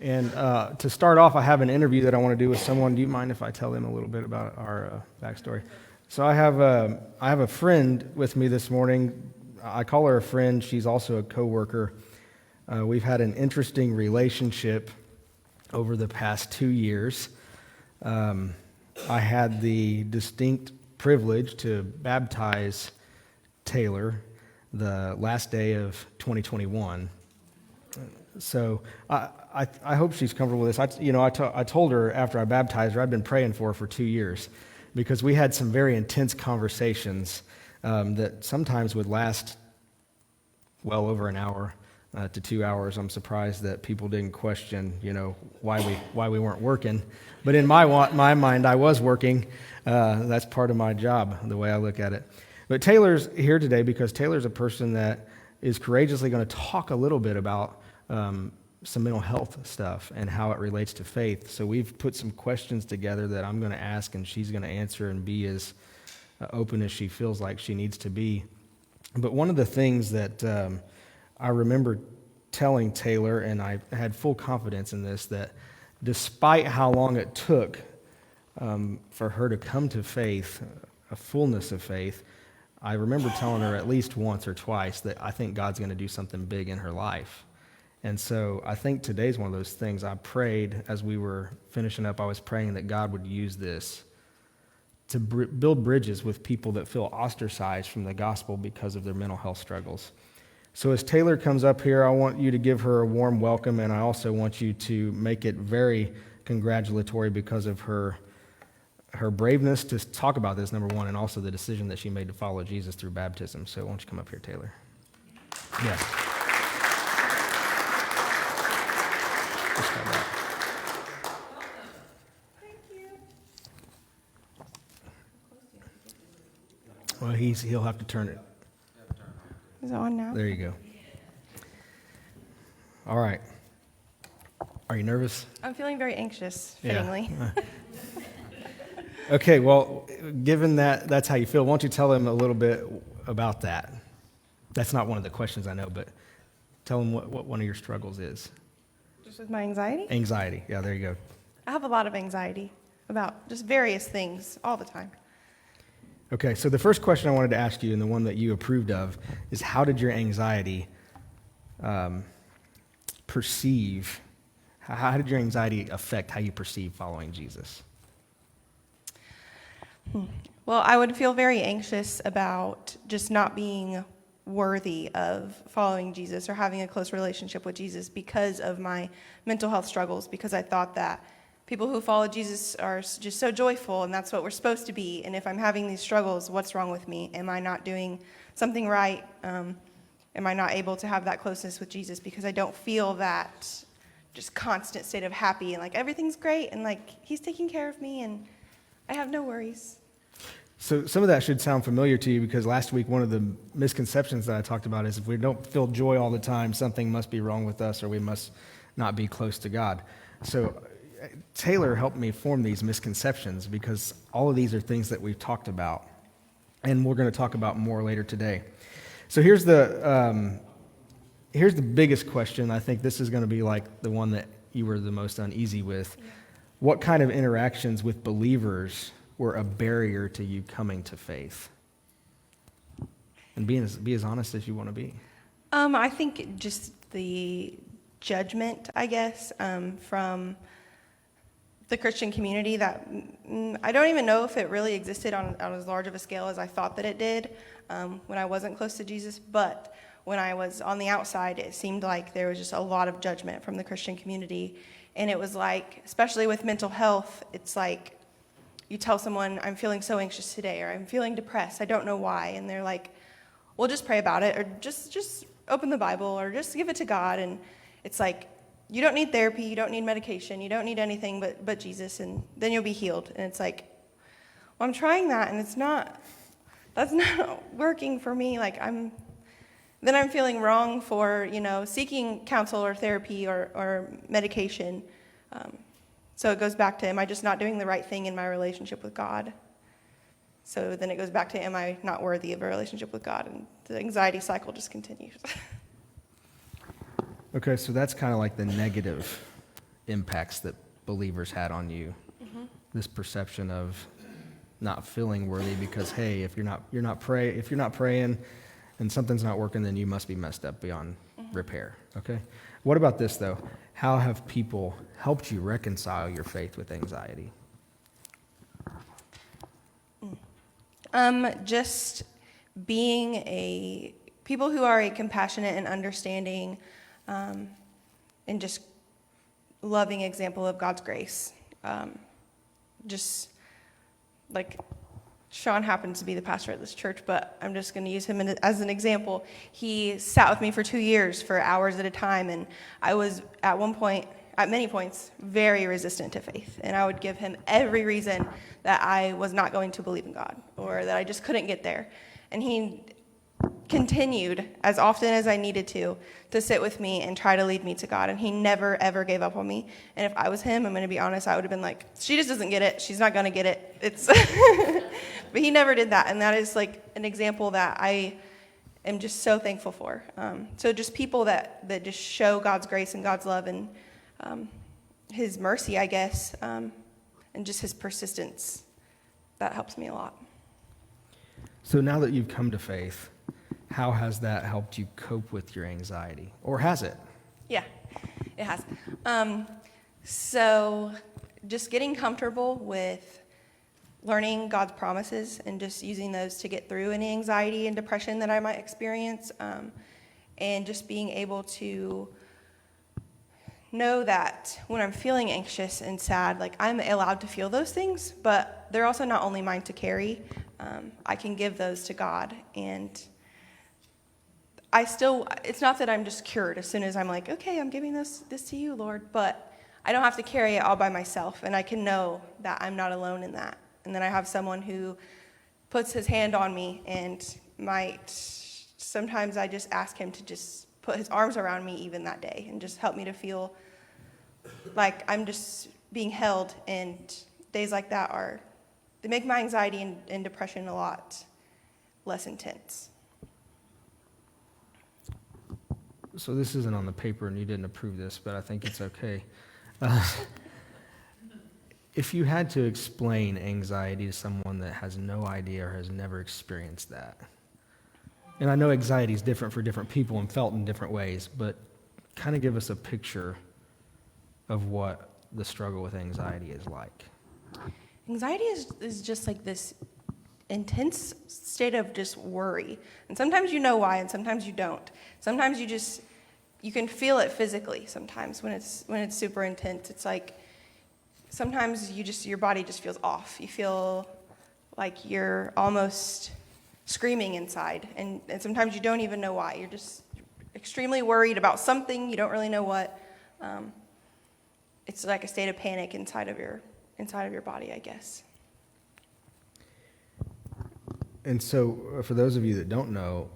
And to start off, I have an interview that I want to do with someone. Do you mind if I tell them a little bit about our backstory? So I have a friend with me this morning. I call her a friend. She's also a coworker. We've had an interesting relationship over the past 2 years. I had the distinct privilege to baptize Taylor the last day of 2021. So I hope she's comfortable with this. I told her after I baptized her, I'd been praying for her for 2 years because we had some very intense conversations that sometimes would last well over an hour to 2 hours. I'm surprised that people didn't question, why we weren't working. But in my mind, I was working. That's part of my job, the way I look at it. But Taylor's here today because Taylor's a person that is courageously going to talk a little bit about some mental health stuff and how it relates to faith. So we've put some questions together that I'm going to ask, and she's going to answer and be as open as she feels like she needs to be. But one of the things that I remember telling Taylor, and I had full confidence in this, that despite how long it took for her to come to faith, a fullness of faith, I remember telling her at least once or twice that I think God's going to do something big in her life. And so I think today's one of those things. I prayed as we were finishing up, I was praying that God would use this to build bridges with people that feel ostracized from the gospel because of their mental health struggles. So as Taylor comes up here, I want you to give her a warm welcome, and I also want you to make it very congratulatory because of her braveness to talk about this, number one, and also the decision that she made to follow Jesus through baptism. So why don't you come up here, Taylor? Yes. Thank you. Well, he'll have to turn it. Is it on now? There you go. All right. Are you nervous? I'm feeling very anxious, fittingly. Yeah. Okay, well, given that that's how you feel, why don't you tell them a little bit about that? That's not one of the questions I know, but tell them what one of your struggles is. Just with my anxiety? Anxiety. Yeah, there you go. I have a lot of anxiety about just various things all the time. Okay, so the first question I wanted to ask you, and the one that you approved of, is how did your anxiety perceive, how did your anxiety affect how you perceive following Jesus? Well, I would feel very anxious about just not being worthy of following Jesus or having a close relationship with Jesus because of my mental health struggles, because I thought that people who follow Jesus are just so joyful, and that's what we're supposed to be. And if I'm having these struggles, what's wrong with me? Am I not doing something right? Am I not able to have that closeness with Jesus because I don't feel that just constant state of happy and like everything's great and like he's taking care of me and I have no worries. So some of that should sound familiar to you because last week one of the misconceptions that I talked about is if we don't feel joy all the time, something must be wrong with us or we must not be close to God. So Taylor helped me form these misconceptions because all of these are things that we've talked about and we're going to talk about more later today. So here's the biggest question. I think this is going to be like the one that you were the most uneasy with. Yeah. What kind of interactions with believers were a barrier to you coming to faith? And be as honest as you want to be. I think just the judgment, I guess, from the Christian community that I don't even know if it really existed on as large of a scale as I thought that it did when I wasn't close to Jesus. But when I was on the outside, it seemed like there was just a lot of judgment from the Christian community. And it was like, especially with mental health, it's like you tell someone, I'm feeling so anxious today, or I'm feeling depressed, I don't know why. And they're like, well, just pray about it, or just open the Bible, or just give it to God. And it's like, you don't need therapy, you don't need medication, you don't need anything but Jesus, and then you'll be healed. And it's like, well, I'm trying that, and that's not working for me. Like I'm feeling wrong for, seeking counsel or therapy or medication. So it goes back to, am I just not doing the right thing in my relationship with God? So then it goes back to, am I not worthy of a relationship with God? And the anxiety cycle just continues. Okay, so that's kind of like the negative impacts that believers had on you. This perception of not feeling worthy because, hey, if you're not praying and something's not working, then you must be messed up beyond repair. Okay? What about this though? How have people helped you reconcile your faith with anxiety? Just being people who are a compassionate and understanding, and just loving example of God's grace. Just like Sean happens to be the pastor at this church, but I'm just going to use him as an example. He sat with me for 2 years for hours at a time, and I was at many points, very resistant to faith. And I would give him every reason that I was not going to believe in God or that I just couldn't get there. And he continued as often as I needed to sit with me and try to lead me to God. And he never, ever gave up on me. And if I was him, I'm going to be honest, I would have been like, she just doesn't get it. She's not going to get it. But he never did that. And that is like an example that I am just so thankful for. So just people that just show God's grace and God's love and his mercy, I guess, and just his persistence, that helps me a lot. So now that you've come to faith, how has that helped you cope with your anxiety? Or has it? Yeah, it has. So just getting comfortable with learning God's promises and just using those to get through any anxiety and depression that I might experience, and just being able to know that when I'm feeling anxious and sad, like I'm allowed to feel those things, but they're also not only mine to carry. I can give those to God, and it's not that I'm just cured as soon as I'm like, okay, I'm giving this to you, Lord, but I don't have to carry it all by myself, and I can know that I'm not alone in that, and then I have someone who puts his hand on me and sometimes I just ask him to just put his arms around me even that day and just help me to feel like I'm just being held, and days like that they make my anxiety and depression a lot less intense. So this isn't on the paper and you didn't approve this, but I think it's okay. If you had to explain anxiety to someone that has no idea or has never experienced that, and I know anxiety is different for different people and felt in different ways, but kind of give us a picture of what the struggle with anxiety is like. Anxiety is just like this intense state of just worry. And sometimes you know why, and sometimes you don't. Sometimes you can feel it physically sometimes when it's super intense. It's like sometimes your body just feels off. You feel like you're almost screaming inside, and sometimes you don't even know why. You're just extremely worried about something, you don't really know what. It's like a state of panic inside of your body, I guess. And so, for those of you that don't know,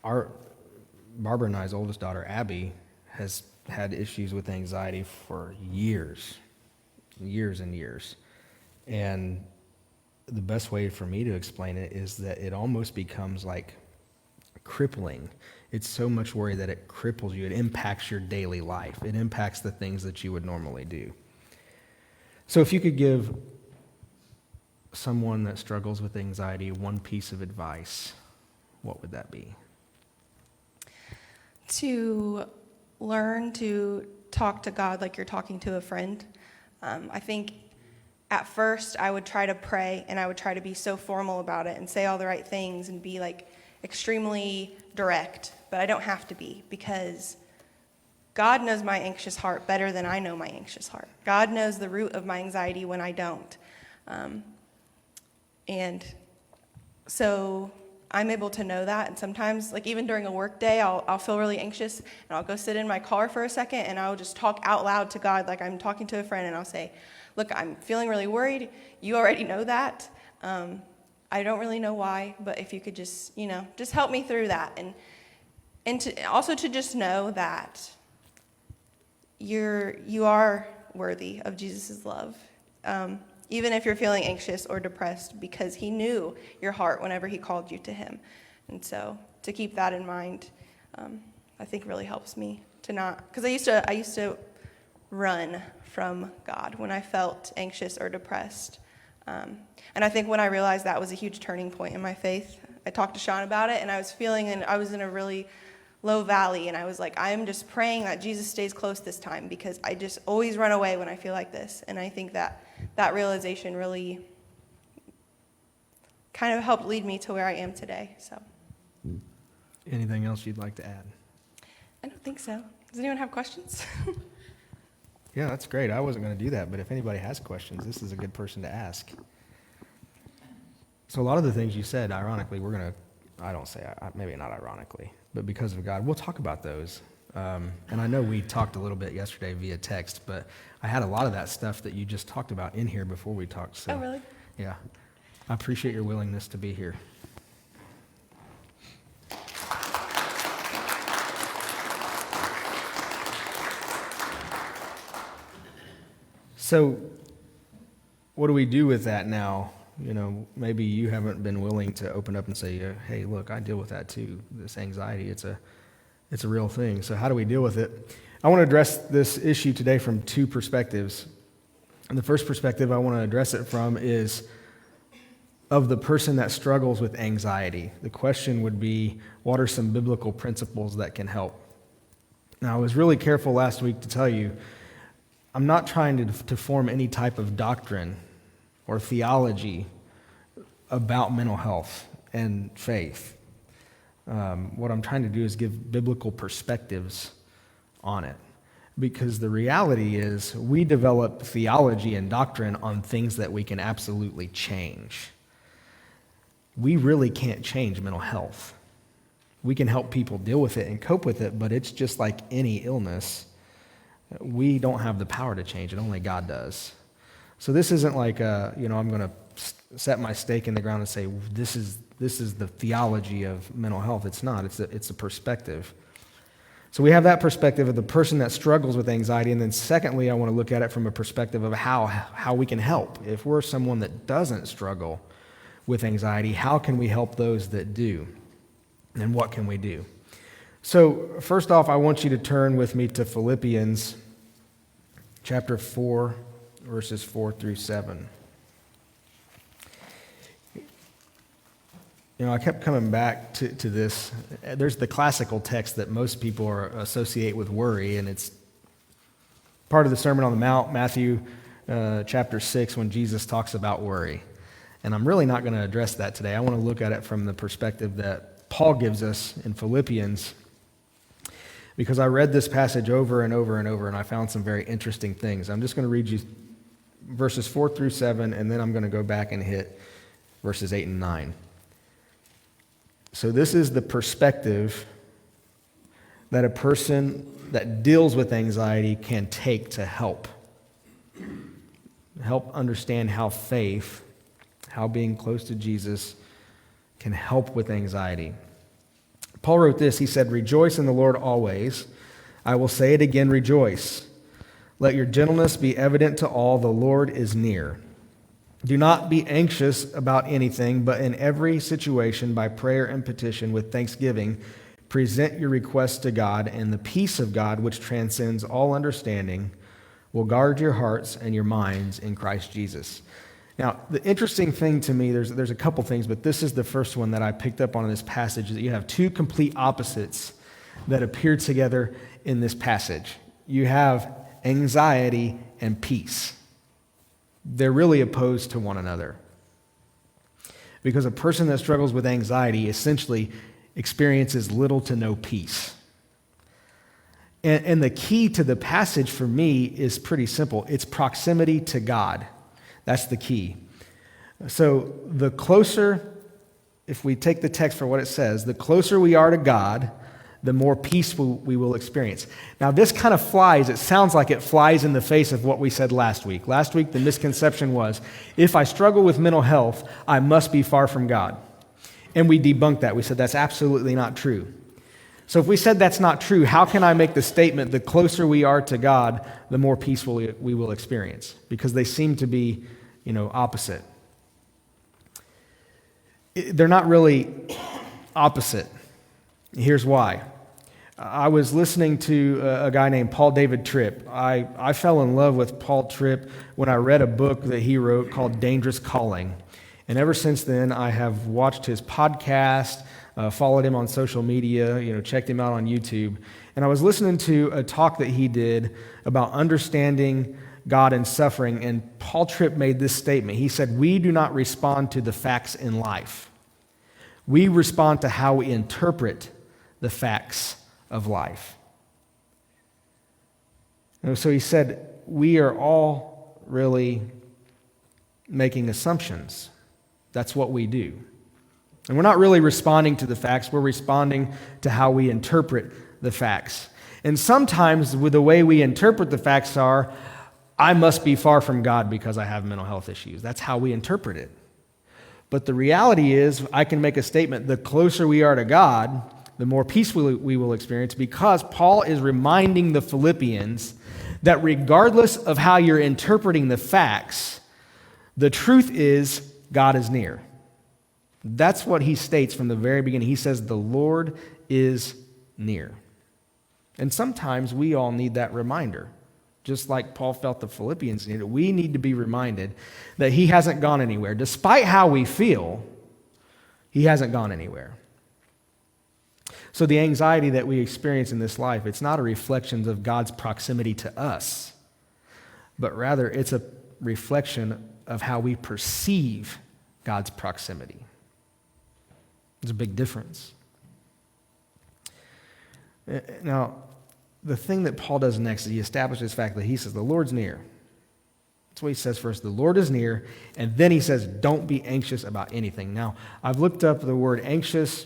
Barbara and I's oldest daughter, Abby, has had issues with anxiety for years and years. And the best way for me to explain it is that it almost becomes like crippling. It's so much worry that it cripples you. It impacts your daily life. It impacts the things that you would normally do. So if you could give someone that struggles with anxiety one piece of advice, what would that be? To learn to talk to God like you're talking to a friend. I think at first I would try to pray, and I would try to be so formal about it and say all the right things and be like extremely direct, but I don't have to be, because God knows my anxious heart better than I know my anxious heart. God knows the root of my anxiety when I don't. And so I'm able to know that, and sometimes, like even during a work day, I'll feel really anxious, and I'll go sit in my car for a second, and I'll just talk out loud to God like I'm talking to a friend, and I'll say, look, I'm feeling really worried. You already know that. I don't really know why, but if you could just help me through that, and to just know that you are worthy of Jesus' love. Even if you're feeling anxious or depressed, because he knew your heart whenever he called you to him. And so to keep that in mind, I think really helps me to not, because I used to run from God, when I felt anxious or depressed. And I think when I realized that was a huge turning point in my faith, I talked to Sean about it, and I was in a really low valley, and I was like, I'm just praying that Jesus stays close this time, because I just always run away when I feel like this. And I think that realization really kind of helped lead me to where I am today. So, Anything else you'd like to add? I don't think so. Does anyone have questions? Yeah, that's great. I wasn't going to do that, but if anybody has questions, this is a good person to ask. So a lot of the things you said, ironically, maybe not ironically, but because of God, we'll talk about those. And I know we talked a little bit yesterday via text, but I had a lot of that stuff that you just talked about in here before we talked. So, Oh, really? Yeah. I appreciate your willingness to be here. So, what do we do with that now? Maybe you haven't been willing to open up and say, hey, look, I deal with that too. This anxiety, it's a real thing. So how do we deal with it? I want to address this issue today from two perspectives. And the first perspective I want to address it from is of the person that struggles with anxiety. The question would be, what are some biblical principles that can help? Now, I was really careful last week to tell you, I'm not trying to form any type of doctrine or theology about mental health and faith. What I'm trying to do is give biblical perspectives on it. Because the reality is we develop theology and doctrine on things that we can absolutely change. We really can't change mental health. We can help people deal with it and cope with it, but it's just like any illness. We don't have the power to change it. Only God does. So this isn't like, I'm going to set my stake in the ground and say, this is the theology of mental health. It's not. It's a perspective. So we have that perspective of the person that struggles with anxiety. And then secondly, I want to look at it from a perspective of how we can help. If we're someone that doesn't struggle with anxiety, how can we help those that do? And what can we do? So first off, I want you to turn with me to Philippians Chapter 4, verses 4 through 7. I kept coming back to this. There's the classical text that most people associate with worry, and it's part of the Sermon on the Mount, Matthew chapter 6, when Jesus talks about worry. And I'm really not going to address that today. I want to look at it from the perspective that Paul gives us in Philippians, because I read this passage over and over and over, and I found some very interesting things. I'm just going to read you verses 4 through 7, and then I'm going to go back and hit verses 8 and 9. So this is the perspective that a person that deals with anxiety can take to help understand how faith, how being close to Jesus can help with anxiety. Paul wrote this. He said, "Rejoice in the Lord always. I will say it again, rejoice. Let your gentleness be evident to all. The Lord is near. Do not be anxious about anything, but in every situation, by prayer and petition with thanksgiving, present your requests to God, and the peace of God, which transcends all understanding, will guard your hearts and your minds in Christ Jesus." Now, the interesting thing to me, there's a couple things, but this is the first one that I picked up on in this passage, that you have two complete opposites that appear together in this passage. You have anxiety and peace. They're really opposed to one another. Because a person that struggles with anxiety essentially experiences little to no peace. And the key to the passage for me is pretty simple. It's proximity to God. That's the key. So the closer, if we take the text for what it says, the closer we are to God, the more peace we will experience. Now, this kind of flies, it sounds like it flies in the face of what we said last week. Last week, the misconception was, if I struggle with mental health, I must be far from God. And we debunked that. We said that's absolutely not true. So if we said that's not true, how can I make the statement, the closer we are to God, the more peace we will experience? Because they seem to be, opposite. They're not really opposite. Here's why. I was listening to a guy named Paul David Tripp. I fell in love with Paul Tripp when I read a book that he wrote called Dangerous Calling. And ever since then, I have watched his podcast, followed him on social media, checked him out on YouTube. And I was listening to a talk that he did about understanding God and suffering, and Paul Tripp made this statement. He said, "We do not respond to the facts in life. We respond to how we interpret the facts of life." So he said, we are all really making assumptions. That's what we do. And we're not really responding to the facts, we're responding to how we interpret the facts. And sometimes with the way we interpret the facts are, I must be far from God because I have mental health issues. That's how we interpret it. But the reality is, I can make a statement, the closer we are to God, the more peace we will experience, because Paul is reminding the Philippians that regardless of how you're interpreting the facts, the truth is God is near. That's what he states from the very beginning. He says, the Lord is near. And sometimes we all need that reminder. Just like Paul felt the Philippians needed, we need to be reminded that he hasn't gone anywhere. Despite how we feel, he hasn't gone anywhere. So the anxiety that we experience in this life, it's not a reflection of God's proximity to us, but rather it's a reflection of how we perceive God's proximity. There's a big difference. Now, the thing that Paul does next is he establishes the fact that he says, the Lord's near. That's what he says first. The Lord is near. And then he says, don't be anxious about anything. Now, I've looked up the word anxious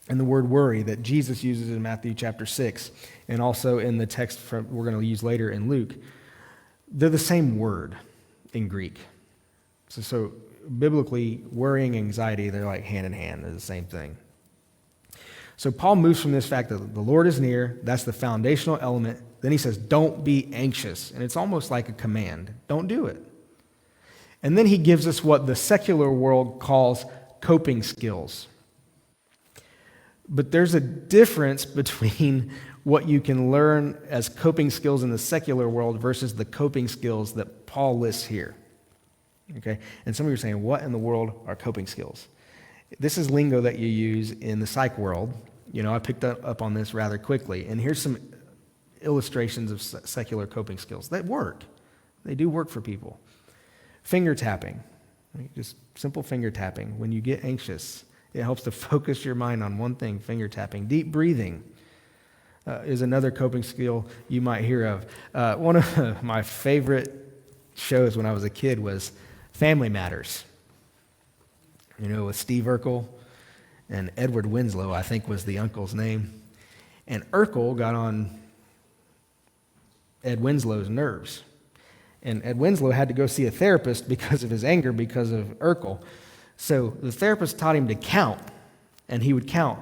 and the word worry that Jesus uses in Matthew chapter 6 and also in the text we're going to use later in Luke. They're the same word in Greek. So biblically, worrying and anxiety, they're like hand in hand. They're the same thing. So Paul moves from this fact that the Lord is near. That's the foundational element. Then he says, don't be anxious. And it's almost like a command. Don't do it. And then he gives us what the secular world calls coping skills. But there's a difference between what you can learn as coping skills in the secular world versus the coping skills that Paul lists here. Okay? And some of you are saying, what in the world are coping skills? This is lingo that you use in the psych world. I picked up on this rather quickly. And here's some illustrations of secular coping skills that work. They do work for people. Finger tapping. Just simple finger tapping. When you get anxious, it helps to focus your mind on one thing, finger tapping. Deep breathing is another coping skill you might hear of. One of my favorite shows when I was a kid was Family Matters. With Steve Urkel and Edward Winslow, I think was the uncle's name. And Urkel got on Ed Winslow's nerves. And Ed Winslow had to go see a therapist because of his anger, because of Urkel. So the therapist taught him to count, and he would count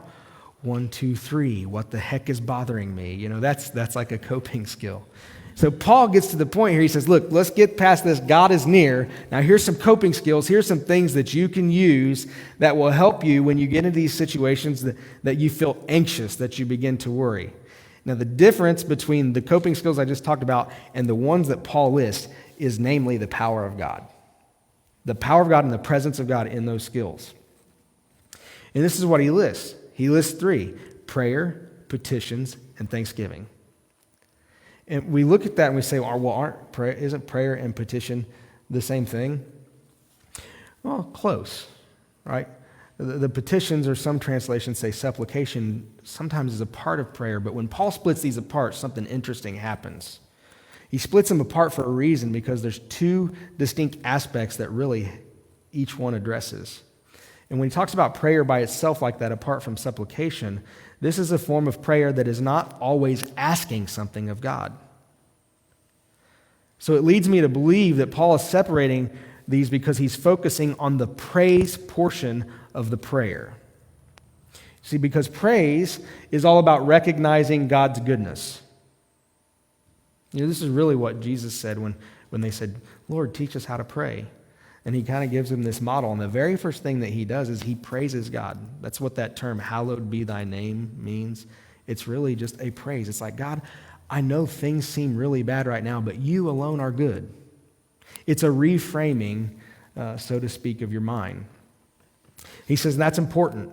1, 2, 3. What the heck is bothering me? That's like a coping skill. So Paul gets to the point here. He says, look, let's get past this. God is near. Now here's some coping skills. Here's some things that you can use that will help you when you get into these situations that you feel anxious, that you begin to worry. Now the difference between the coping skills I just talked about and the ones that Paul lists is namely the power of God. The power of God and the presence of God in those skills. And this is what he lists. He lists 3: prayer, petitions, and thanksgiving. And we look at that and we say, isn't prayer and petition the same thing? Well, close, right? The petitions, or some translations say supplication, sometimes is a part of prayer. But when Paul splits these apart, something interesting happens. He splits them apart for a reason, because there's 2 distinct aspects that really each one addresses. And when he talks about prayer by itself like that, apart from supplication, this is a form of prayer that is not always asking something of God. So it leads me to believe that Paul is separating these because he's focusing on the praise portion of the prayer. See, because praise is all about recognizing God's goodness. This is really what Jesus said when they said, Lord, teach us how to pray. And he kind of gives them this model. And the very first thing that he does is he praises God. That's what that term, hallowed be thy name, means. It's really just a praise. It's like, God, I know things seem really bad right now, but you alone are good. It's a reframing, so to speak, of your mind. He says that's important.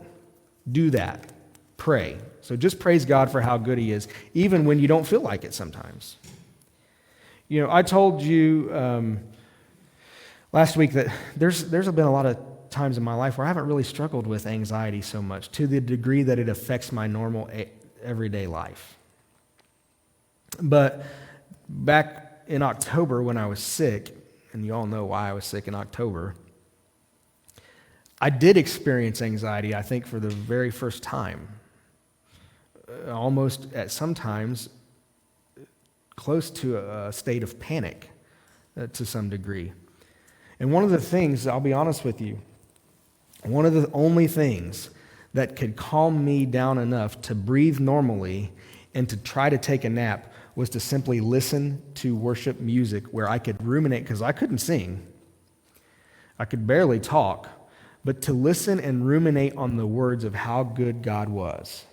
Do that. Pray. So just praise God for how good he is, even when you don't feel like it sometimes. You know, I told you last week that there's been a lot of times in my life where I haven't really struggled with anxiety so much to the degree that it affects my normal everyday life. But back in October when I was sick, and you all know why I was sick in October, I did experience anxiety, I think, for the very first time. Almost at sometimes close to a state of panic to some degree. And one of the things, I'll be honest with you, one of the only things that could calm me down enough to breathe normally and to try to take a nap was to simply listen to worship music where I could ruminate, because I couldn't sing. I could barely talk, but to listen and ruminate on the words of how good God was.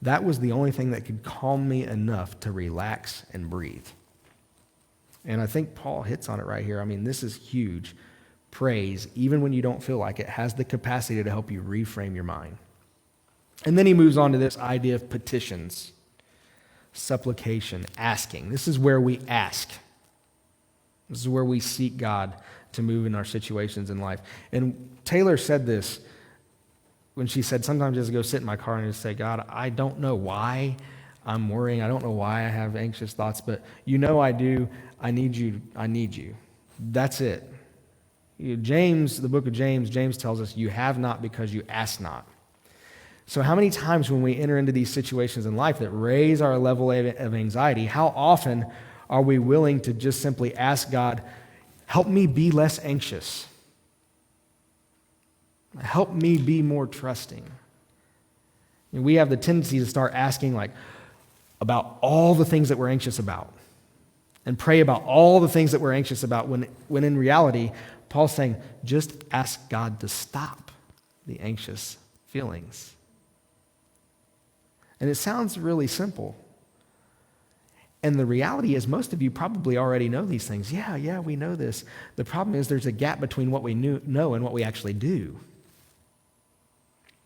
That was the only thing that could calm me enough to relax and breathe. And I think Paul hits on it right here. I mean, this is huge. Praise, even when you don't feel like it, has the capacity to help you reframe your mind. And then he moves on to this idea of petitions, supplication, asking. This is where we ask. This is where we seek God to move in our situations in life. And Taylor said this when she said, sometimes I just go sit in my car and just say, God, I don't know why I'm worrying. I don't know why I have anxious thoughts, but you know I do. I need you. I need you. That's it. James, the book of James tells us you have not because you ask not. So how many times when we enter into these situations in life that raise our level of anxiety, how often are we willing to just simply ask God, help me be less anxious? Help me be more trusting. And we have the tendency to start asking about all the things that we're anxious about and pray about all the things that we're anxious about when in reality, Paul's saying, just ask God to stop the anxious feelings. And it sounds really simple. And the reality is most of you probably already know these things. Yeah, we know this. The problem is there's a gap between what we know and what we actually do.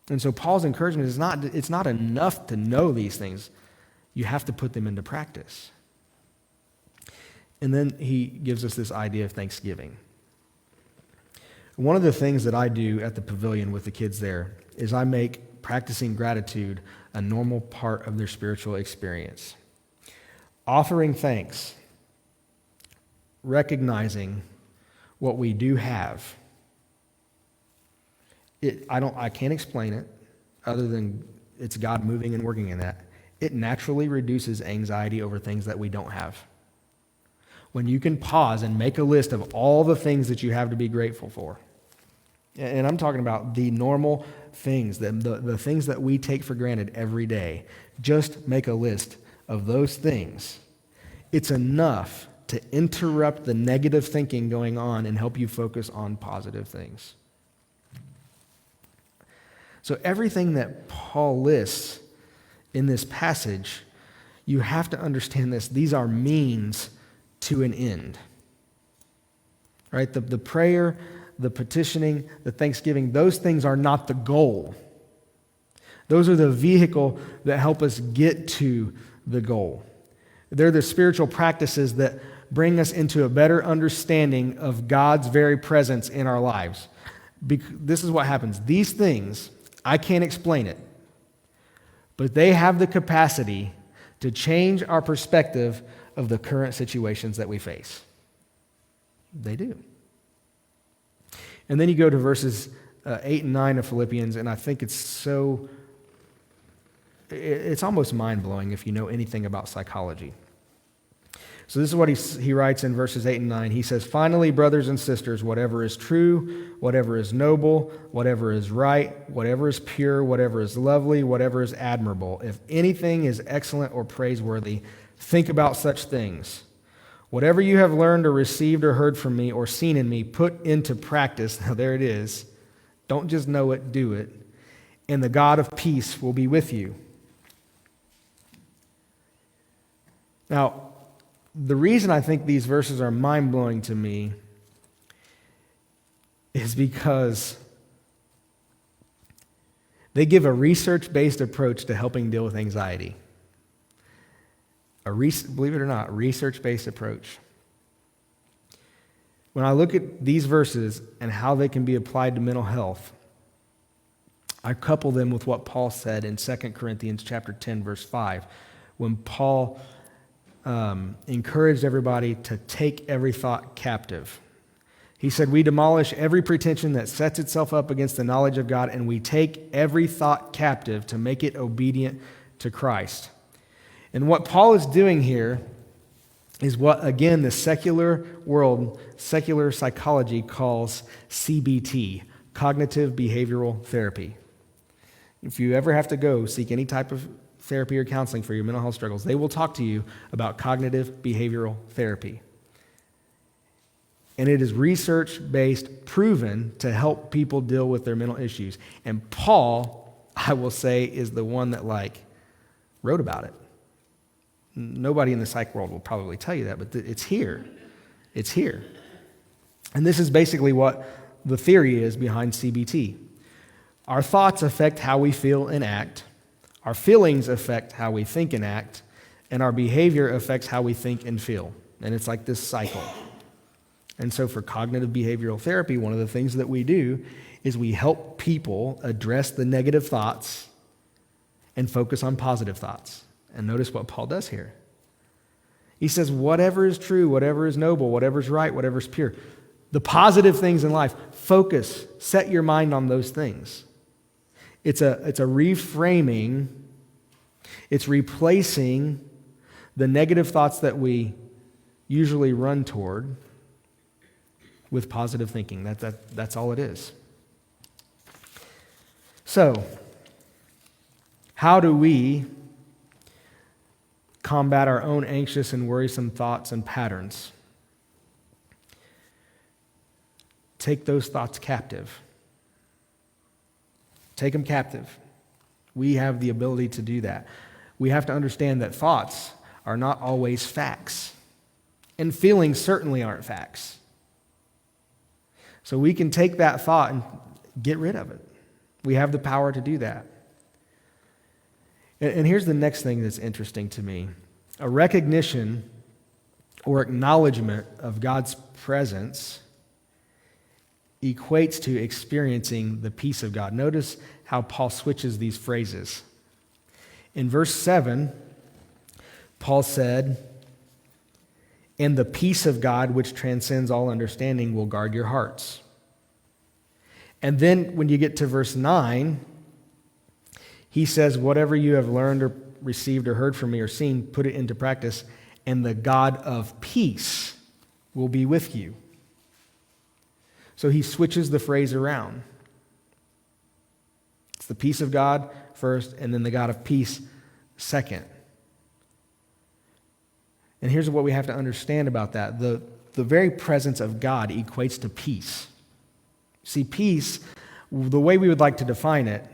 And so Paul's encouragement is it's not enough to know these things. You have to put them into practice. And then he gives us this idea of thanksgiving. One of the things that I do at the pavilion with the kids there is I make practicing gratitude a normal part of their spiritual experience. Offering thanks, recognizing what we do have. I can't explain it other than it's God moving and working in that. It naturally reduces anxiety over things that we don't have. When you can pause and make a list of all the things that you have to be grateful for. And I'm talking about the normal things, the things that we take for granted every day. Just make a list of those things. It's enough to interrupt the negative thinking going on and help you focus on positive things. So everything that Paul lists in this passage, you have to understand this. These are means to an end. Right? The prayer, the petitioning, the thanksgiving, those things are not the goal. Those are the vehicle that help us get to the goal. They're the spiritual practices that bring us into a better understanding of God's very presence in our lives. This is what happens. These things, I can't explain it, but they have the capacity to change our perspective of the current situations that we face. They do. And then you go to verses 8 and 9 of Philippians, and I think it's almost mind-blowing if you know anything about psychology. So this is what he writes in verses 8 and 9. He says, "Finally, brothers and sisters, whatever is true, whatever is noble, whatever is right, whatever is pure, whatever is lovely, whatever is admirable, if anything is excellent or praiseworthy, think about such things. Whatever you have learned or received or heard from me or seen in me, put into practice." Now there it is. Don't just know it, do it. "And the God of peace will be with you." Now, the reason I think these verses are mind-blowing to me is because they give a research-based approach to helping deal with anxiety. Believe it or not, research-based approach. When I look at these verses and how they can be applied to mental health, I couple them with what Paul said in 2 Corinthians Chapter 10, verse 5, when Paul encouraged everybody to take every thought captive. He said, we demolish every pretension that sets itself up against the knowledge of God, and we take every thought captive to make it obedient to Christ. And what Paul is doing here is what, again, the secular world, secular psychology calls CBT, cognitive behavioral therapy. If you ever have to go seek any type of therapy or counseling for your mental health struggles, they will talk to you about cognitive behavioral therapy. And it is research-based, proven to help people deal with their mental issues. And Paul, I will say, is the one that wrote about it. Nobody in the psych world will probably tell you that, but it's here. It's here. And this is basically what the theory is behind CBT. Our thoughts affect how we feel and act. Our feelings affect how we think and act. And our behavior affects how we think and feel. And it's like this cycle. And so for cognitive behavioral therapy, one of the things that we do is we help people address the negative thoughts and focus on positive thoughts. And notice what Paul does here. He says, whatever is true, whatever is noble, whatever is right, whatever is pure, the positive things in life, focus, set your mind on those things. It's a reframing, it's replacing the negative thoughts that we usually run toward with positive thinking. That's all it is. So, how do we combat our own anxious and worrisome thoughts and patterns? Take those thoughts captive. Take them captive. We have the ability to do that. We have to understand that thoughts are not always facts, and feelings certainly aren't facts. So we can take that thought and get rid of it. We have the power to do that. And here's the next thing that's interesting to me. A recognition or acknowledgement of God's presence equates to experiencing the peace of God. Notice how Paul switches these phrases. In verse 7, Paul said, and the peace of God, which transcends all understanding, will guard your hearts. And then when you get to verse 9, he says, whatever you have learned or received or heard from me or seen, put it into practice, and the God of peace will be with you. So he switches the phrase around. It's the peace of God first, and then the God of peace second. And here's what we have to understand about that. The very presence of God equates to peace. See, peace, the way we would like to define it,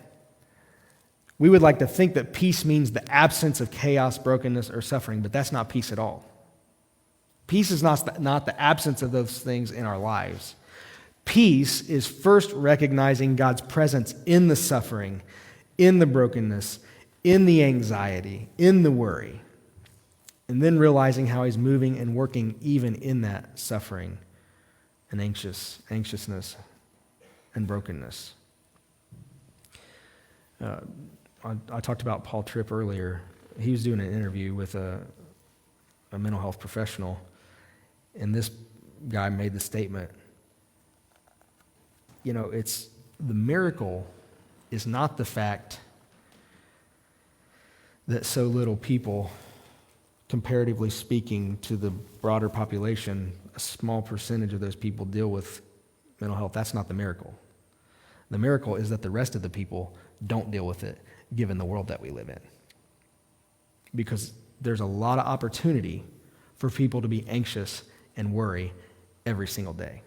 we would like to think that peace means the absence of chaos, brokenness, or suffering, but that's not peace at all. Peace is not the absence of those things in our lives. Peace is first recognizing God's presence in the suffering, in the brokenness, in the anxiety, in the worry, and then realizing how He's moving and working even in that suffering and anxiousness and brokenness. I talked about Paul Tripp earlier. He was doing an interview with a mental health professional, and this guy made the statement, it's the miracle is not the fact that so little people, comparatively speaking to the broader population, a small percentage of those people deal with mental health. That's not the miracle. The miracle is that the rest of the people don't deal with it, given the world that we live in. Because there's a lot of opportunity for people to be anxious and worry every single day.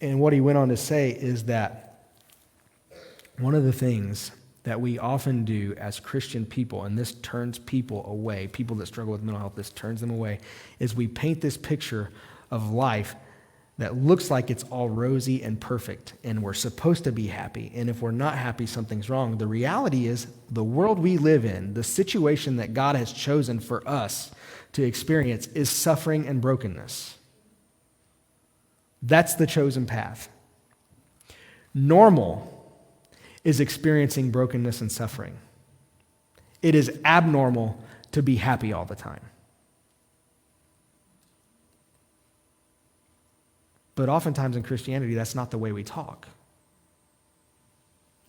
And what he went on to say is that one of the things that we often do as Christian people, and this turns people away, people that struggle with mental health, this turns them away, is we paint this picture of life that looks like it's all rosy and perfect, and we're supposed to be happy, and if we're not happy, something's wrong. The reality is, the world we live in, the situation that God has chosen for us to experience is suffering and brokenness. That's the chosen path. Normal is experiencing brokenness and suffering. It is abnormal to be happy all the time. But oftentimes in Christianity, that's not the way we talk.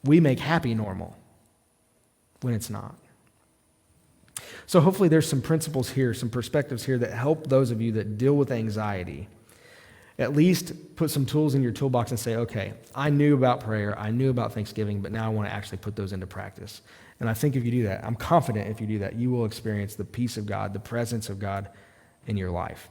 We make happy normal when it's not. So hopefully there's some principles here, some perspectives here that help those of you that deal with anxiety at least put some tools in your toolbox and say, okay, I knew about prayer, I knew about Thanksgiving, but now I want to actually put those into practice. And I think if you do that, I'm confident if you do that, you will experience the peace of God, the presence of God in your life.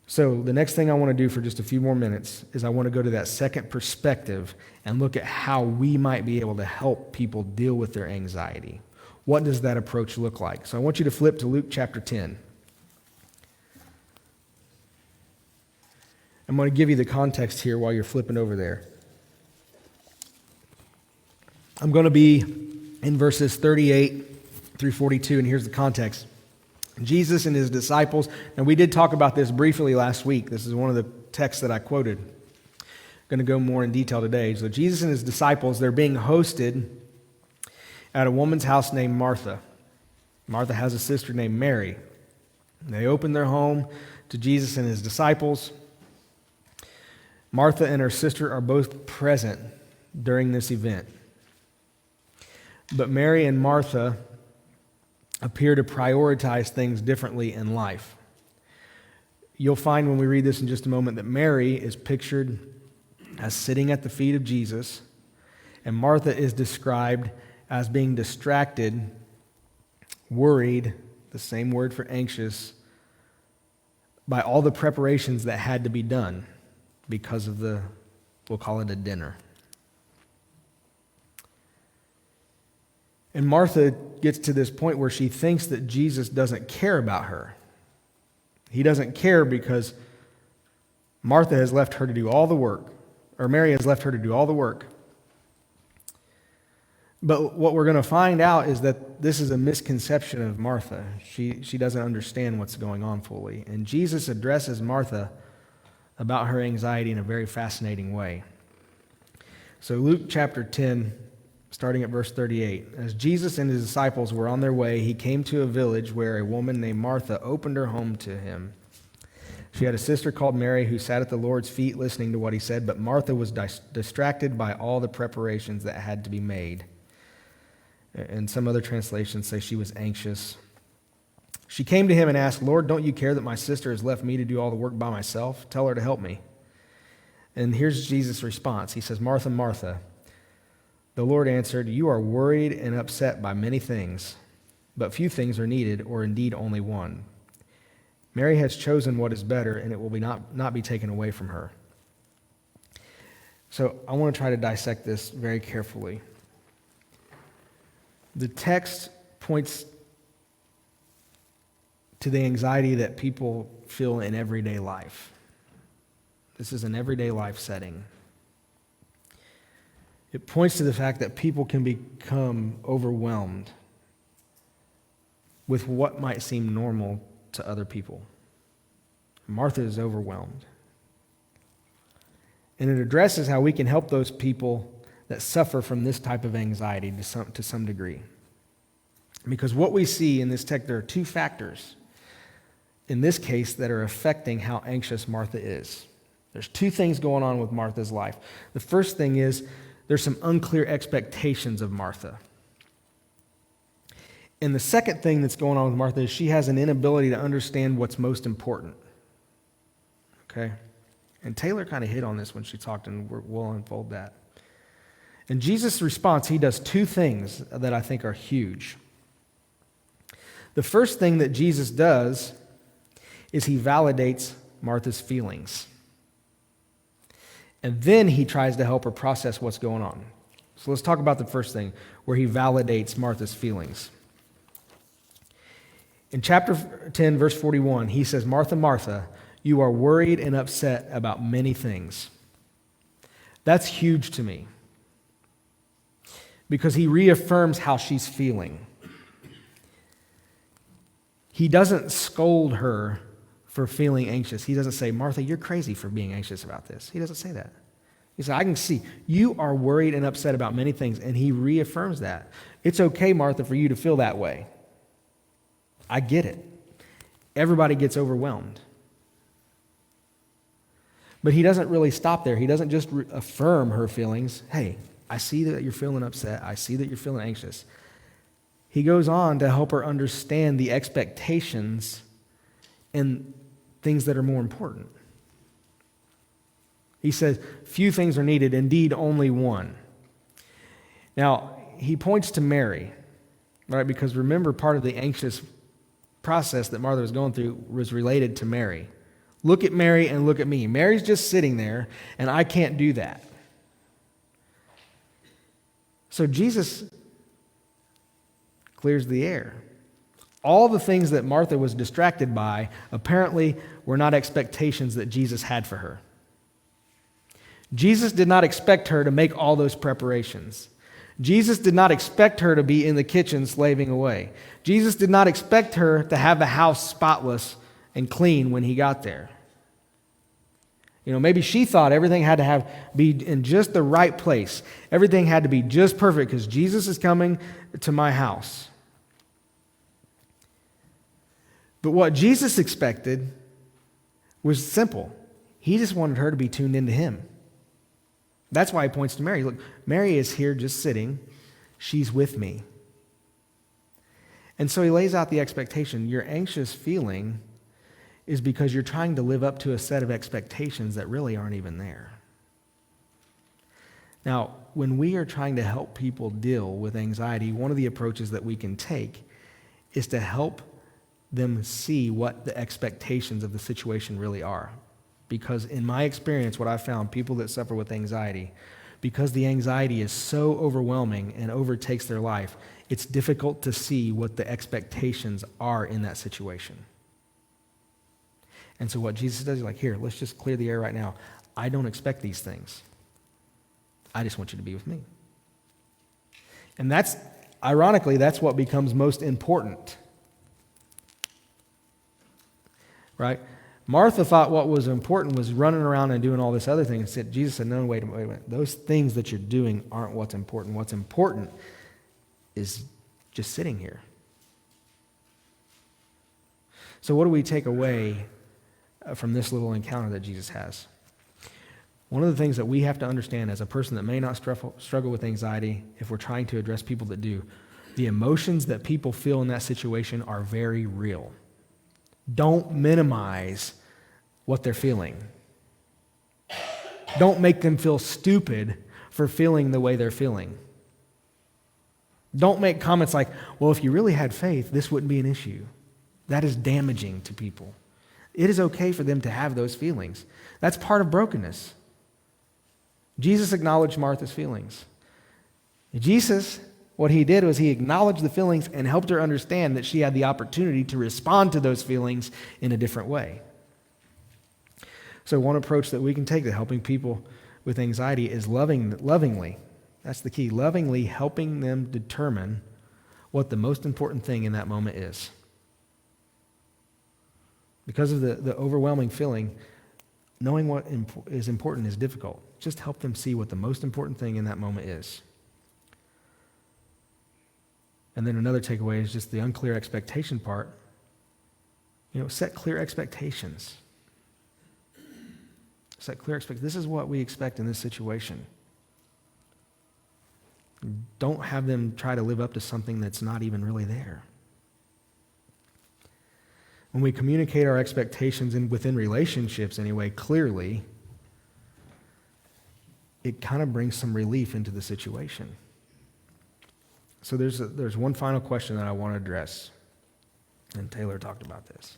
So the next thing I want to do for just a few more minutes is I want to go to that second perspective and look at how we might be able to help people deal with their anxiety. What does that approach look like? So I want you to flip to Luke chapter 10. I'm going to give you the context here while you're flipping over there. I'm going to be in verses 38 through 42, and here's the context. Jesus and his disciples, and we did talk about this briefly last week. This is one of the texts that I quoted. I'm going to go more in detail today. So Jesus and his disciples, they're being hosted at a woman's house named Martha. Martha has a sister named Mary. They open their home to Jesus and his disciples. Martha and her sister are both present during this event. But Mary and Martha appear to prioritize things differently in life. You'll find when we read this in just a moment that Mary is pictured as sitting at the feet of Jesus, and Martha is described as being distracted, worried, the same word for anxious, by all the preparations that had to be done because of we'll call it a dinner. And Martha gets to this point where she thinks that Jesus doesn't care about her. He doesn't care because Martha has left her to do all the work, or Mary has left her to do all the work. But what we're going to find out is that this is a misconception of Martha. She doesn't understand what's going on fully. And Jesus addresses Martha about her anxiety in a very fascinating way. So Luke chapter 10, starting at verse 38. As Jesus and his disciples were on their way, he came to a village where a woman named Martha opened her home to him. She had a sister called Mary who sat at the Lord's feet listening to what he said, but Martha was distracted by all the preparations that had to be made. And some other translations say she was anxious. She came to him and asked, "Lord, don't you care that my sister has left me to do all the work by myself? Tell her to help me." And here's Jesus' response. He says, "Martha, Martha." The Lord answered, "You are worried and upset by many things, but few things are needed, or indeed only one. Mary has chosen what is better, and it will not be taken away from her." So I want to try to dissect this very carefully. The text points to the anxiety that people feel in everyday life. This is an everyday life setting. It points to the fact that people can become overwhelmed with what might seem normal to other people. Martha is overwhelmed. And it addresses how we can help those people that suffer from this type of anxiety to some degree. Because what we see in this text, there are two factors in this case that are affecting how anxious Martha is. There's two things going on with Martha's life. The first thing is there's some unclear expectations of Martha. And the second thing that's going on with Martha is she has an inability to understand what's most important. Okay? And Taylor kind of hit on this when she talked, and we'll unfold that. In Jesus' response, he does two things that I think are huge. The first thing that Jesus does is he validates Martha's feelings. And then he tries to help her process what's going on. So let's talk about the first thing, where he validates Martha's feelings. In chapter 10, verse 41, he says, "Martha, Martha, you are worried and upset about many things." That's huge to me because he reaffirms how she's feeling. He doesn't scold her for feeling anxious. He doesn't say, "Martha, you're crazy for being anxious about this." He doesn't say that. He said, "I can see you are worried and upset about many things," and he reaffirms that. It's okay, Martha, for you to feel that way. I get it. Everybody gets overwhelmed. But he doesn't really stop there. He doesn't just affirm her feelings. Hey, I see that you're feeling upset. I see that you're feeling anxious. He goes on to help her understand the expectations and things that are more important. He says, few things are needed, indeed only one. Now, he points to Mary, right? Because remember, part of the anxious process that Martha was going through was related to Mary. Look at Mary and look at me. Mary's just sitting there, and I can't do that. So Jesus clears the air. All the things that Martha was distracted by apparently were not expectations that Jesus had for her. Jesus did not expect her to make all those preparations. Jesus did not expect her to be in the kitchen slaving away. Jesus did not expect her to have the house spotless and clean when he got there. Maybe she thought everything had to be in just the right place. Everything had to be just perfect because Jesus is coming to my house. But what Jesus expected was simple. He just wanted her to be tuned into him. That's why he points to Mary. Look, Mary is here just sitting. She's with me. And so he lays out the expectation. Your anxious feeling is because you're trying to live up to a set of expectations that really aren't even there. Now, when we are trying to help people deal with anxiety, one of the approaches that we can take is to help them see what the expectations of the situation really are. Because in my experience, what I've found, people that suffer with anxiety, because the anxiety is so overwhelming and overtakes their life, it's difficult to see what the expectations are in that situation. And so what Jesus does, he's like, here, let's just clear the air right now. I don't expect these things. I just want you to be with me. And ironically, that's what becomes most important. Right? Martha thought what was important was running around and doing all this other thing. Jesus said, no, wait a minute. Those things that you're doing aren't what's important. What's important is just sitting here. So what do we take away from this little encounter that Jesus has? One of the things that we have to understand as a person that may not struggle with anxiety, if we're trying to address people that do, the emotions that people feel in that situation are very real. Don't minimize what they're feeling. Don't make them feel stupid for feeling the way they're feeling. Don't make comments like, well, if you really had faith, this wouldn't be an issue. That is damaging to people. It is okay for them to have those feelings. That's part of brokenness. Jesus acknowledged Martha's feelings. Jesus, what he did was he acknowledged the feelings and helped her understand that she had the opportunity to respond to those feelings in a different way. So one approach that we can take to helping people with anxiety is lovingly, that's the key, lovingly helping them determine what the most important thing in that moment is. Because of the overwhelming feeling, knowing what is important is difficult. Just help them see what the most important thing in that moment is. And then another takeaway is just the unclear expectation part. Set clear expectations. Set clear expectations. This is what we expect in this situation. Don't have them try to live up to something that's not even really there. When we communicate our expectations within relationships anyway, clearly, it kind of brings some relief into the situation. So there's one final question that I want to address, and Taylor talked about this.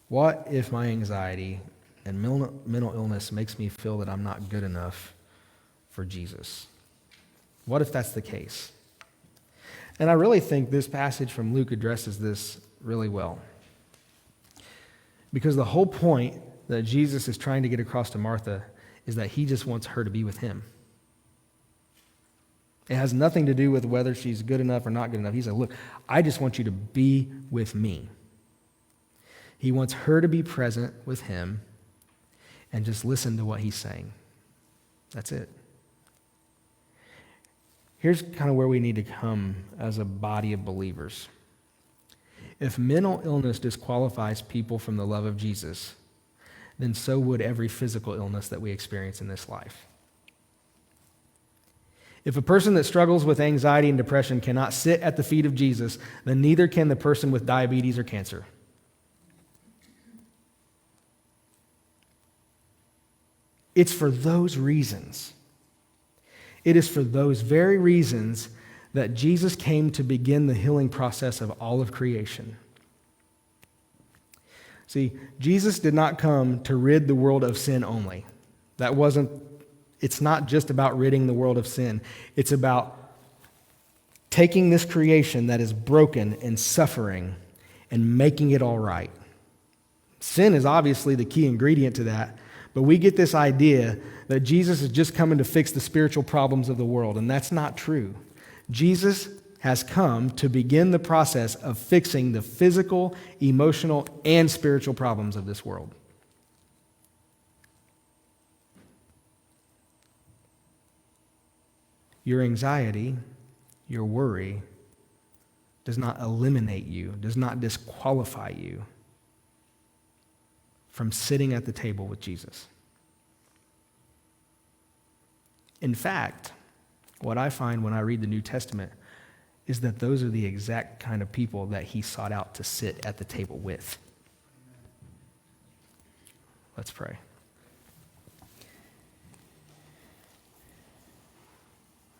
What if my anxiety and mental illness makes me feel that I'm not good enough for Jesus? What if that's the case? And I really think this passage from Luke addresses this really well. Because the whole point that Jesus is trying to get across to Martha is that he just wants her to be with him. It has nothing to do with whether she's good enough or not good enough. He said, look, I just want you to be with me. He wants her to be present with him and just listen to what he's saying. That's it. Here's kind of where we need to come as a body of believers. If mental illness disqualifies people from the love of Jesus, then so would every physical illness that we experience in this life. If a person that struggles with anxiety and depression cannot sit at the feet of Jesus, then neither can the person with diabetes or cancer. It's for those reasons. It is for those very reasons that Jesus came to begin the healing process of all of creation. See, Jesus did not come to rid the world of sin only. It's not just about ridding the world of sin. It's about taking this creation that is broken and suffering and making it all right. Sin is obviously the key ingredient to that, but we get this idea that Jesus is just coming to fix the spiritual problems of the world, and that's not true. Jesus has come to begin the process of fixing the physical, emotional, and spiritual problems of this world. Your anxiety, your worry, does not eliminate you, does not disqualify you from sitting at the table with Jesus. In fact, what I find when I read the New Testament is that those are the exact kind of people that he sought out to sit at the table with. Let's pray.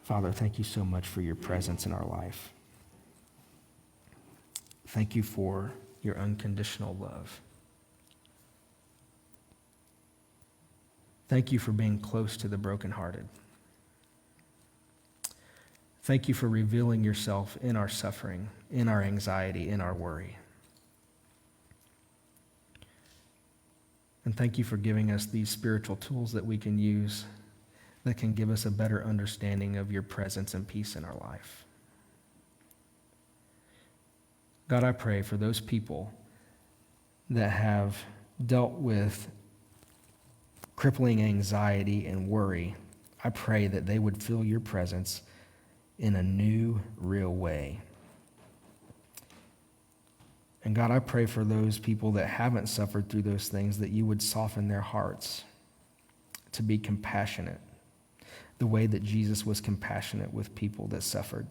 Father, thank you so much for your presence in our life. Thank you for your unconditional love. Thank you for being close to the brokenhearted. Thank you for revealing yourself in our suffering, in our anxiety, in our worry. And thank you for giving us these spiritual tools that we can use that can give us a better understanding of your presence and peace in our life. God, I pray for those people that have dealt with crippling anxiety and worry. I pray that they would feel your presence in a new, real way. And God, I pray for those people that haven't suffered through those things, that you would soften their hearts to be compassionate, the way that Jesus was compassionate with people that suffered.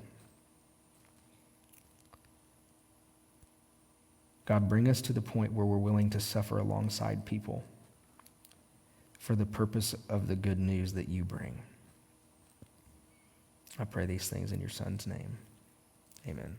God, bring us to the point where we're willing to suffer alongside people for the purpose of the good news that you bring. I pray these things in your Son's name. Amen.